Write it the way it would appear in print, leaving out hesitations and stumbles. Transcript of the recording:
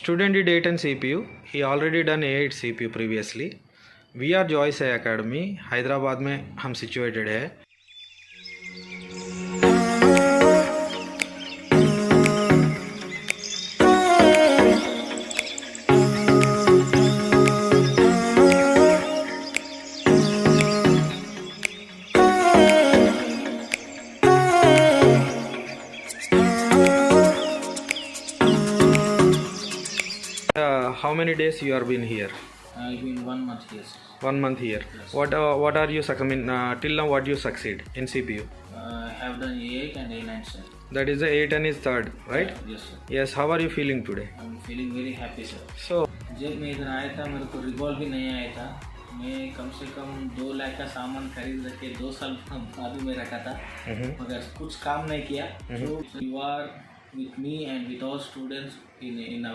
Student did 8 and CPU. He already done 8 CPU previously. We are Joyce Academy. Hyderabad में हम situated है. How many days you have been here? I've been 1 month here, sir. 1 month here. Yes. What are you till now what you succeed in CPU? I have done A8 and A9, sir. That is the 8 and is third, right? Yes, sir. Yes. How are you feeling today? I'm feeling very happy, sir. So जब मैं इधर आया था मेरे को revolve भी नहीं आया था. मैं कम से कम 2 लाख का सामान खरीद रखे 2 साल बाद में रखा था, मगर कुछ काम नहीं किया. So you are with me and with all students in our